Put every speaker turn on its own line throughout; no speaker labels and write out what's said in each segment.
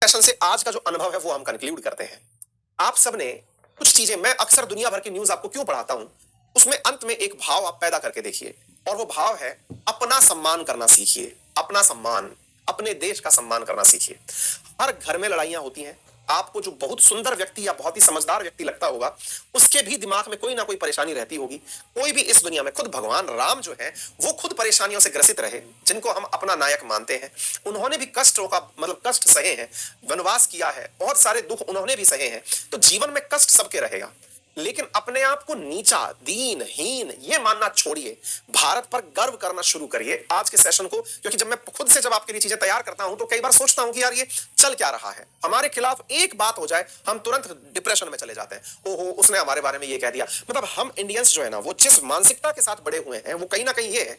Session से आज का जो अनुभव है वो हम कंक्लूड करते हैं। आप सबने कुछ चीजें, मैं अक्सर दुनिया भर की न्यूज आपको क्यों पढ़ाता हूं, उसमें अंत में एक भाव आप पैदा करके देखिए, और वो भाव है अपना सम्मान करना सीखिए। अपना सम्मान, अपने देश का सम्मान करना सीखिए। हर घर में लड़ाइयां होती हैं। आपको जो बहुत सुंदर व्यक्ति या बहुत ही समझदार व्यक्ति लगता होगा, उसके भी दिमाग में कोई ना कोई परेशानी रहती होगी। कोई भी इस दुनिया में, खुद भगवान राम जो है वो खुद परेशानियों से ग्रसित रहे, जिनको हम अपना नायक मानते हैं। उन्होंने भी कष्टों का मतलब कष्ट सहे हैं, वनवास किया है, बहुत सारे दुख उन्होंने भी सहे हैं। तो जीवन में कष्ट सबके रहेगा, लेकिन अपने आप को नीचा, दीन, हीन ये मानना छोड़िए। भारत पर गर्व करना शुरू करिए आज के सेशन को। क्योंकि जब मैं खुद से जब आपके लिए चीजें तैयार करता हूं तो कई बार सोचता हूं कि यार ये चल क्या रहा है, हमारे खिलाफ एक बात हो जाए हम तुरंत डिप्रेशन में चले जाते हैं। ओहो, उसने हमारे बारे में ये कह दिया। मतलब हम इंडियंस जो है ना, वो जिस मानसिकता के साथ बड़े हुए हैं वो कहीं ना कहीं ये है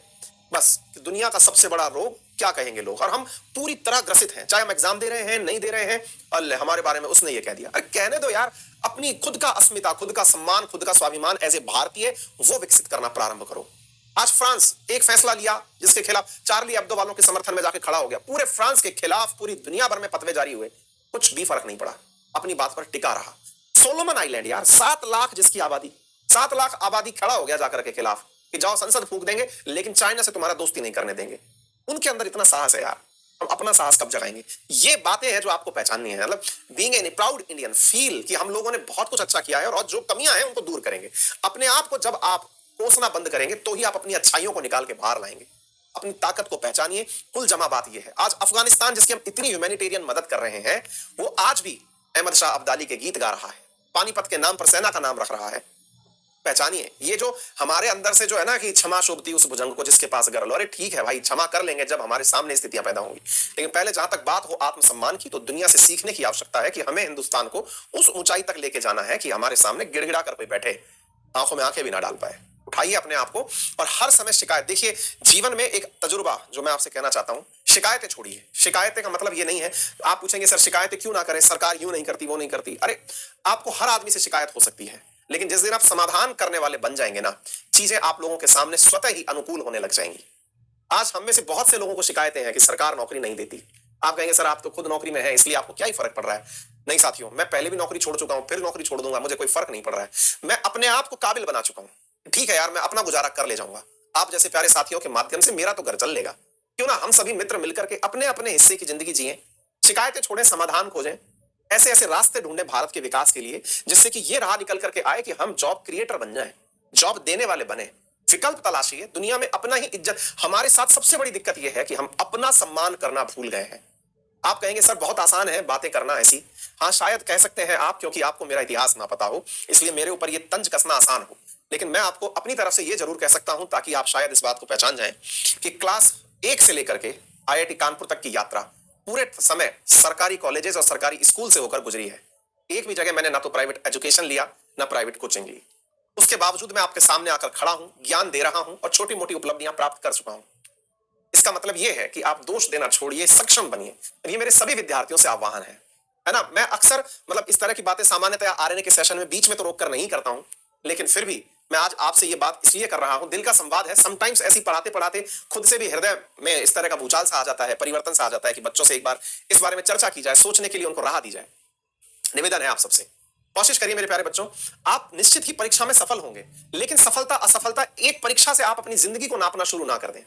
बस कि दुनिया का सबसे बड़ा रोग क्या कहेंगे लोग, और हम पूरी तरह ग्रसित हैं। चाहे हम एग्जाम दे रहे हैं, नहीं दे रहे हैं, अल्लाह हमारे बारे में उसने ये कह दिया। अरे कहने दो यार, अपनी खुद का अस्मिता, खुद का सम्मान, खुद का स्वाभिमान एज ए भारतीय वो विकसित करना प्रारंभ करो। आज फ्रांस एक फैसला लिया जिसके खिलाफ चार्ली एब्दो वालों के समर्थन में जाके खड़ा हो गया। पूरे फ्रांस के खिलाफ पूरी दुनिया भर में फतवे जारी हुए, कुछ भी फर्क नहीं पड़ा, अपनी बात पर टिका रहा। सोलोमन आइलैंड यार, 7 लाख जिसकी आबादी, 7 लाख आबादी खड़ा हो गया जाकर के खिलाफ कि जाओ संसद फूंक देंगे लेकिन चाइना से तुम्हारा दोस्ती नहीं करने देंगे। उनके अंदर इतना साहस है यार, हम अपना साहस कब जगाएंगे? ये बातें हैं जो आपको पहचाननी है। मतलब being a proud Indian, feel कि हम लोगों ने बहुत कुछ अच्छा किया है और जो कमियां हैं उनको दूर करेंगे। अपने आप को जब आप कोसना बंद करेंगे तो ही आप अपनी अच्छाइयों को निकाल के बाहर लाएंगे। अपनी ताकत को पहचानिए। कुल जमा बात यह है, आज अफगानिस्तान जिसकी हम इतनी ह्यूमैनिटेरियन मदद कर रहे हैं, वो आज भी अहमद शाह अब्दाली के गीत गा रहा है, पानीपत के नाम पर सेना का नाम रख रहा है। पहचानिए ये जो हमारे अंदर से जो है ना कि क्षमा शोभती उस भुजंग को जिसके पास गर्ल। अरे ठीक है भाई, क्षमा कर लेंगे जब हमारे सामने स्थितियां पैदा होंगी, लेकिन पहले जहां तक बात हो आत्मसम्मान की, तो दुनिया से सीखने की आवश्यकता है कि हमें हिंदुस्तान को उस ऊंचाई तक लेके जाना है कि हमारे सामने गिड़गिड़ा कर कोई बैठे, आंखों में आंखें भी ना डाल पाए। उठाइए अपने आप को, और हर समय शिकायत, देखिए जीवन में एक तजुर्बा जो मैं आपसे कहना चाहता हूं, शिकायतें छोड़िए। शिकायतें का मतलब ये नहीं है, आप पूछेंगे सर शिकायतें क्यों ना करें, सरकार यूं नहीं करती वो नहीं करती। अरे आपको हर आदमी से शिकायत हो सकती है, लेकिन जिस दिन आप समाधान करने वाले बन जाएंगे ना, चीजें आप लोगों के सामने स्वतः ही अनुकूल होने लग जाएंगी। आज हम में से बहुत से लोगों को शिकायतें हैं कि सरकार नौकरी नहीं देती। आप कहेंगे सर आप तो खुद नौकरी में है इसलिए आपको क्या ही फर्क पड़ रहा है। नहीं साथियों, मैं पहले भी नौकरी छोड़ चुका हूं, फिर नौकरी छोड़ दूंगा, मुझे कोई फर्क नहीं पड़ रहा है। मैं अपने आप को काबिल बना चुका हूं। ठीक है यार, मैं अपना गुजारा कर ले जाऊंगा। आप जैसे प्यारे साथियों के माध्यम से मेरा तो घर चल लेगा। क्यों ना हम सभी मित्र मिलकर के अपने अपने हिस्से की जिंदगी जिए, शिकायतें छोड़ें, समाधान खोजें, ऐसे ऐसे रास्ते ढूंढे भारत के विकास के लिए, जिससे कि ये राह निकल करके आए कि हम जॉब क्रिएटर बन जाएं, जॉब देने वाले बने। विकल्प तलाशिए दुनिया में, अपना ही इज्जत। हमारे साथ सबसे बड़ी दिक्कत यह है कि हम अपना सम्मान करना भूल गए हैं। आप कहेंगे सर बहुत आसान है बातें करना ऐसी। हाँ शायद कह सकते हैं आप, क्योंकि आपको मेरा इतिहास ना पता हो इसलिए मेरे ऊपर ये तंज कसना आसान हो। लेकिन मैं आपको अपनी तरफ से ये जरूर कह सकता हूं, ताकि आप शायद इस बात को पहचान जाएं कि क्लास 1 से लेकर के IIT कानपुर तक की यात्रा पूरे समय सरकारी कॉलेजेस और सरकारी स्कूल से होकर गुजरी है। एक भी जगह मैंने ना तो प्राइवेट एजुकेशन लिया, ना प्राइवेट कोचिंग ली। उसके बावजूद मैं आपके सामने आकर खड़ा हूं, ज्ञान दे रहा हूं और छोटी मोटी उपलब्धियां प्राप्त कर चुका हूं। इसका मतलब यह है कि आप दोष देना छोड़िए, सक्षम बनिए। ये मेरे सभी विद्यार्थियों से आह्वान है ना। मैं अक्सर मतलब इस तरह की बातें सामान्यतया RNA के सेशन में बीच में तो रोक कर नहीं करता हूं, लेकिन फिर भी मैं आज आपसे ये बात इसलिए कर रहा हूं, दिल का संवाद है। समटाइम्स ऐसी पढ़ाते पढ़ाते खुद से भी हृदय में इस तरह का भूचाल सा आ जाता है, परिवर्तन सा आ जाता है कि बच्चों से एक बार इस बारे में चर्चा की जाए, सोचने के लिए उनको राह दी जाए। निवेदन है आप सबसे, कोशिश करिए मेरे प्यारे बच्चों, आप निश्चित ही परीक्षा में सफल होंगे, लेकिन सफलता असफलता एक परीक्षा से आप अपनी जिंदगी को नापना शुरू ना कर दें।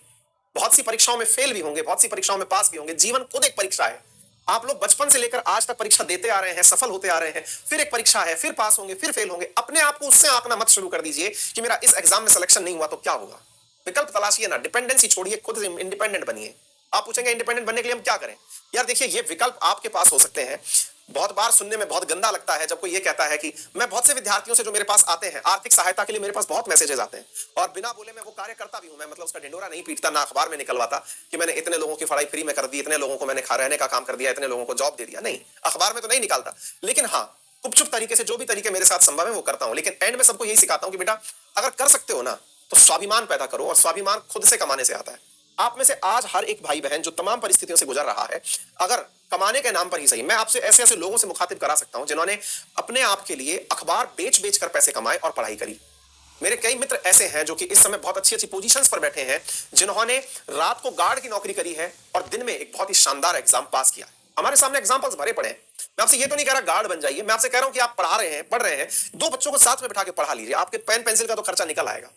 बहुत सी परीक्षाओं में फेल भी होंगे, बहुत सी परीक्षाओं में पास भी होंगे। जीवन खुद एक परीक्षा है। आप लोग बचपन से लेकर आज तक परीक्षा देते आ रहे हैं, सफल होते आ रहे हैं, फिर एक परीक्षा है, फिर पास होंगे, फिर फेल होंगे। अपने आप को उससे आंकना मत शुरू कर दीजिए कि मेरा इस एग्जाम में सिलेक्शन नहीं हुआ तो क्या होगा। विकल्प तलाशिए ना, डिपेंडेंसी छोड़िए, खुद इंडिपेंडेंट बनिए। आप पूछेंगे इंडिपेंडेंट बनने के लिए हम क्या करें? यार देखिए, ये विकल्प आपके पास हो सकते हैं। बहुत बार सुनने में बहुत गंदा लगता है जब कोई ये कहता है कि मैं बहुत से विद्यार्थियों से जो मेरे पास आते हैं आर्थिक सहायता के लिए, मेरे पास बहुत मैसेजेस आते हैं और बिना बोले मैं वो कार्य करता भी हूं। मैं मतलब उसका ढिंडोरा नहीं पीटता, ना अखबार में निकलवाता कि मैंने इतने लोगों की पढ़ाई फ्री में कर दी, इतने लोगों को मैंने रहने का काम कर दिया, इतने लोगों को जॉब दे दिया। नहीं, अखबार में तो नहीं निकालता, लेकिन हाँ गुपचुप तरीके से जो भी तरीके मेरे साथ संभव है वो करता हूं। लेकिन एंड में सबको यही सिखाता हूं कि बेटा अगर कर सकते हो ना तो स्वाभिमान पैदा करो, और स्वाभिमान खुद से कमाने से आता है। आप में से आज हर एक भाई बहन जो तमाम परिस्थितियों से गुजर रहा है, अगर कमाने के नाम पर ही सही, मैं आपसे ऐसे ऐसे लोगों से मुखातिब करा सकता हूं जिन्होंने अपने आप के लिए अखबार बेच बेच कर पैसे कमाए और पढ़ाई करी। मेरे कई मित्र ऐसे हैं जो कि इस समय बहुत अच्छी अच्छी पोजीशंस पर बैठे हैं, जिन्होंने रात को गार्ड की नौकरी करी है और दिन में एक बहुत ही शानदार एग्जाम पास किया। हमारे सामने एग्जांपल्स भरे पड़े हैं। मैं आपसे ये तो नहीं कह रहा गार्ड बन जाइए, मैं आपसे कह रहा हूं कि आप पढ़ा रहे हैं, पढ़ रहे हैं, दो बच्चों को साथ में बिठा के पढ़ा लीजिए, आपके पेन पेंसिल का तो खर्चा निकल आएगा।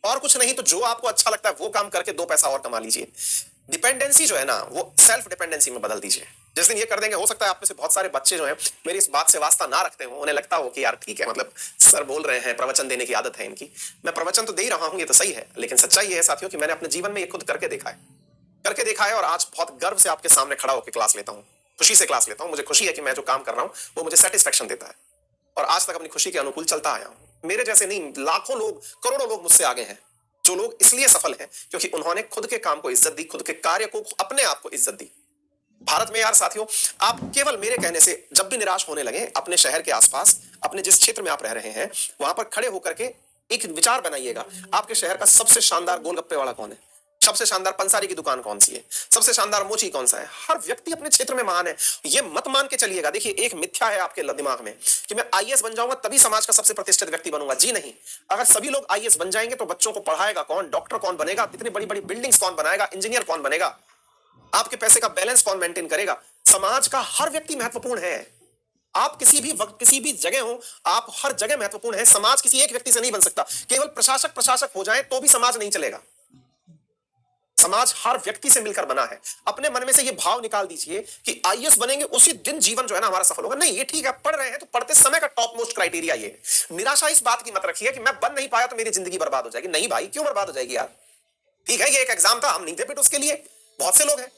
और कुछ नहीं तो जो आपको अच्छा लगता है वो काम करके दो पैसा और कमा लीजिए। डिपेंडेंसी जो है ना वो सेल्फ डिपेंडेंसी में बदल दीजिए। जिस दिन ये कर देंगे, हो सकता है आप में से बहुत सारे बच्चे जो हैं मेरी इस बात से वास्ता ना रखते हो, उन्हें लगता हो कि यार ठीक है, मतलब सर बोल रहे हैं, प्रवचन देने की आदत है इनकी। मैं प्रवचन तो दे ही रहा हूं, ये तो सही है, लेकिन सच्चाई ये है साथियों कि मैंने अपने जीवन में ये खुद करके देखा है और आज बहुत गर्व से आपके सामने खड़ा होकर क्लास लेता हूं, खुशी से क्लास लेता हूं। मुझे खुशी है कि मैं जो काम कर रहा हूं वो मुझे सेटिस्फेक्शन देता है और आज तक अपनी खुशी के अनुकूल चलता आया हूं। मेरे जैसे नहीं, लाखों लोग, करोड़ों लोग मुझसे आगे हैं, जो लोग इसलिए सफल हैं क्योंकि उन्होंने खुद के काम को इज्जत दी, खुद के कार्य को, अपने आप को इज्जत दी। भारत में यार साथियों, आप केवल मेरे कहने से जब भी निराश होने लगे, अपने शहर के आसपास, अपने जिस क्षेत्र में आप रह रहे हैं, वहां पर खड़े होकर के एक विचार बनाइएगा, आपके शहर का सबसे शानदार गोलगप्पे वाला कौन है, सबसे शानदार पंसारी की दुकान कौन सी है, सबसे शानदार मोची कौन सा है। हर व्यक्ति अपने क्षेत्र में महान है, ये मत मान के चलिएगा। देखिए, एक मिथ्या है आपके दिमाग में कि मैं आईएएस बन जाऊंगा तभी समाज का सबसे प्रतिष्ठित व्यक्ति बनूंगा। जी नहीं, अगर सभी लोग आईएएस बन जाएंगे तो बच्चों को पढ़ाएगा कौन, डॉक्टर कौन बनेगा, इतनी बड़ी बड़ी बिल्डिंग्स कौन बनाएगा, इंजीनियर कौन बनेगा, आपके पैसे का बैलेंस कौन मेंटेन करेगा। समाज का हर व्यक्ति महत्वपूर्ण है। आप किसी भी वक्त किसी भी जगह हो, आप हर जगह महत्वपूर्ण है। समाज किसी एक व्यक्ति से नहीं बन सकता। केवल प्रशासक हो जाए तो भी समाज नहीं चलेगा। समाज हर व्यक्ति से मिलकर बना है। अपने मन में से ये भाव निकाल दीजिए कि आईएएस बनेंगे उसी दिन जीवन जो है ना हमारा सफल होगा। नहीं, ये ठीक है, पढ़ रहे हैं तो पढ़ते समय का टॉप मोस्ट क्राइटेरिया ये। निराशा इस बात की मत रखिए कि मैं बन नहीं पाया तो मेरी जिंदगी बर्बाद हो जाएगी। नहीं भाई, क्यों बर्बाद हो जाएगी यार? ठीक है, ये एक एग्जाम था, हम नहीं थे फिट उसके लिए। बहुत से लोग हैं,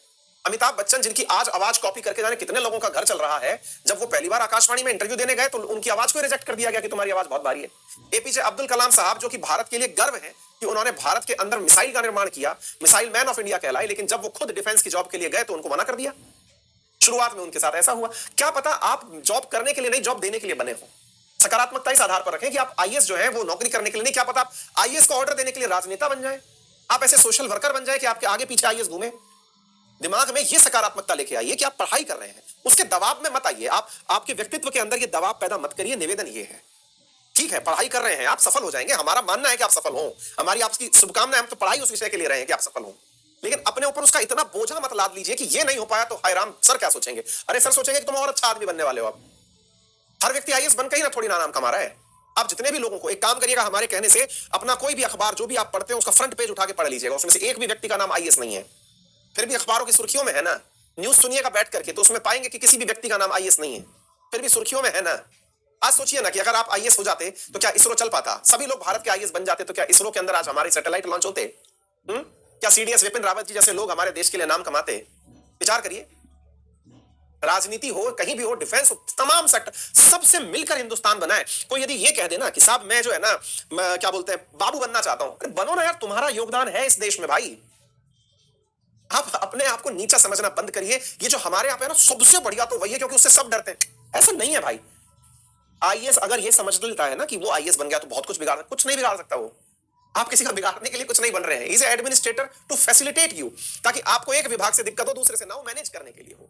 अमिताभ बच्चन, जिनकी आज आवाज कॉपी करके जाने कितने लोगों का घर चल रहा है। जब वो पहली बार आकाशवाणी में इंटरव्यू देने गए तो उनकी आवाज को रिजेक्ट कर दिया गया कि तुम्हारी आवाज बहुत भारी है। एपीजे अब्दुल कलाम साहब, जो कि भारत के लिए गर्व है कि उन्होंने भारत के अंदर मिसाइल का निर्माण किया, मिसाइल मैन ऑफ इंडिया कहलाए, लेकिन जब वो खुद डिफेंस की जॉब के लिए गए तो उनको मना कर दिया। शुरुआत में उनके साथ ऐसा हुआ। क्या पता आप जॉब करने के लिए नहीं, जॉब देने के लिए बने हो। सकारात्मकता इस आधार पर रखें कि आप आईएएस जो है वो नौकरी करने के लिए नहीं, क्या पता आप आईएएस का ऑर्डर देने के लिए राजनेता बन जाए, आप ऐसे सोशल वर्कर बन जाए कि आपके आगे पीछे आईएएस घूमे। दिमाग में ये सकारात्मकता लेके आइए कि आप पढ़ाई कर रहे हैं, उसके दबाव में मत आइए। आप आपके व्यक्तित्व के अंदर ये दबाव पैदा मत करिए। निवेदन ये है, ठीक है, पढ़ाई कर रहे हैं, आप सफल हो जाएंगे, हमारा मानना है कि आप सफल हो, हमारी आपकी शुभकामनाएं, हम तो पढ़ाई उस विषय के लिए रहे हैं कि आप सफल हो। लेकिन अपने ऊपर उसका इतना बोझा मत लाद लीजिए कि ये नहीं हो पाया तो हाय राम, सर क्या सोचेंगे। अरे सर सोचेंगे कि तुम और अच्छा आदमी बनने वाले हो। अब हर व्यक्ति आईएएस बनकर ही ना थोड़ी ना नाम कमा रहा है। आप जितने भी लोगों को, एक काम करिएगा, हमारे कहने से अपना कोई भी अखबार जो भी आप पढ़ते हैं उसका फ्रंट पेज उठा के पढ़ लीजिएगा, उसमें से एक भी व्यक्ति का नाम आईएएस नहीं है। फिर भी अखबारों की सुर्खियों में है ना, न्यूज सुनिएगा बैठ करके तो उसमें पाएंगे कि किसी भी व्यक्ति का नाम आईएएस नहीं है, फिर भी सुर्खियों में है ना। आज सोचिए ना कि अगर आप आईएएस हो जाते तो क्या इसरो चल पाता? सभी लोग भारत के आईएएस बन जाते तो क्या इसरो के अंदर आज हमारे सैटेलाइट लॉन्च होते? क्या सीडीएस विपिन रावत जी जैसे लोग हमारे देश के लिए नाम कमाते? विचार करिए। राजनीति हो, कहीं भी हो, डिफेंस हो, तमाम सेक्टर, सबसे मिलकर हिंदुस्तान बना है। कोई यदि ये कह देना कि साहब मैं जो है ना, मैं क्या बोलते हैं, बाबू बनना चाहता हूं, अरे बनो ना यार, तुम्हारा योगदान है इस देश में भाई। आप अपने आप को नीचा समझना बंद करिए। ये जो हमारे यहाँ पे है ना, सबसे बढ़िया तो वही है क्योंकि उससे सब डरते हैं। ऐसा नहीं है भाई। आईएएस अगर ये समझ लेता है ना कि वो आईएएस बन गया तो बहुत कुछ बिगाड़, कुछ नहीं बिगाड़ सकता वो। आप किसी का बिगाड़ने के लिए कुछ नहीं बन रहे हैं। Is administrator to facilitate you, ताकि आपको एक विभाग से दिक्कत हो दूसरे से ना हो, मैनेज करने के लिए हो।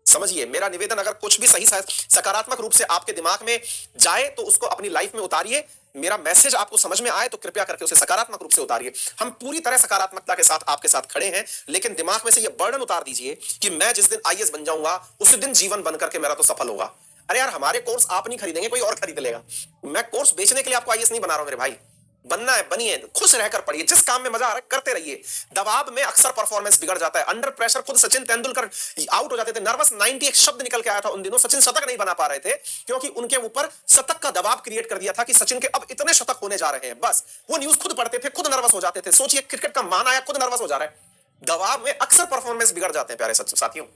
समझिए मेरा निवेदन, अगर कुछ भी सही सकारात्मक रूप से आपके दिमाग में जाए तो उसको अपनी लाइफ में उतारिए। मेरा मैसेज आपको समझ में आए तो कृपया करके उसे सकारात्मक रूप से उतारिए। हम पूरी तरह सकारात्मकता के साथ आपके साथ खड़े हैं, लेकिन दिमाग में से यह बर्डन उतार दीजिए कि मैं जिस दिन आईएएस बन जाऊंगा उसी दिन जीवन बनकर के मेरा तो सफल होगा। अरे यार, हमारे कोर्स आप नहीं खरीदेंगे, कोई और खरीद लेगा। मैं कोर्स बेचने के लिए आपको आईएएस नहीं बना रहा हूं मेरे भाई। बनना है बनिए, खुश रहकर पढ़िए, जिस काम में मजा आ रहा है करते रहिए। दबाव में अक्सर परफॉर्मेंस बिगड़ जाता है। अंडर प्रेशर खुद सचिन तेंदुलकर आउट हो जाते थे। नर्वस 90 एक शब्द निकल के आया था उन दिनों। सचिन शतक नहीं बना पा रहे थे क्योंकि उनके ऊपर शतक का दबाव क्रिएट कर दिया था कि सचिन के अब इतने शतक होने जा रहे हैं। बस वो न्यूज खुद पढ़ते थे, खुद नर्वस हो जाते थे। सोचिए, क्रिकेट का मान आया, खुद नर्वस हो जा रहा है। दबाव में अक्सर परफॉर्मेंस बिगड़ जाते हैं प्यारे साथियों।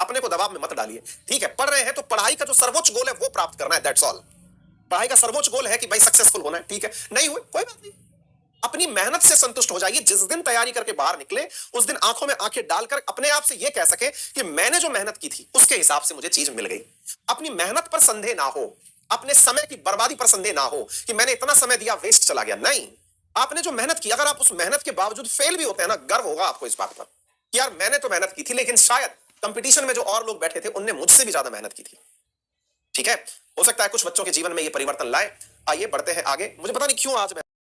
अपने को दबाव में मत डालिए। ठीक है, पढ़ रहे हैं तो पढ़ाई का जो सर्वोच्च गोल है वो प्राप्त करना है, दैट्स ऑल। पढ़ाई का सर्वोच्च गोल है कि भाई सक्सेसफुल होना है, ठीक है, नहीं हुए कोई बात नहीं, अपनी मेहनत से संतुष्ट हो जाइए। जिस दिन तैयारी करके बाहर निकले उस दिन आंखों में आंखें डालकर अपने आप से यह कह सके कि मैंने जो मेहनत की थी उसके हिसाब से मुझे चीज मिल गई। अपनी मेहनत पर संदेह ना हो, अपने समय की बर्बादी पर संदेह ना हो कि मैंने इतना समय दिया वेस्ट चला गया। नहीं, आपने जो मेहनत की, अगर आप उस मेहनत के बावजूद फेल भी होते हैं ना, गर्व होगा आपको इस बात पर कि यार मैंने तो मेहनत की थी, लेकिन शायद कंपटीशन में जो और लोग बैठे थे उनने मुझसे भी ज्यादा मेहनत की थी। ठीक है, हो सकता है कुछ बच्चों के जीवन में ये परिवर्तन लाए। आइए बढ़ते हैं आगे। मुझे पता नहीं क्यों आज मैं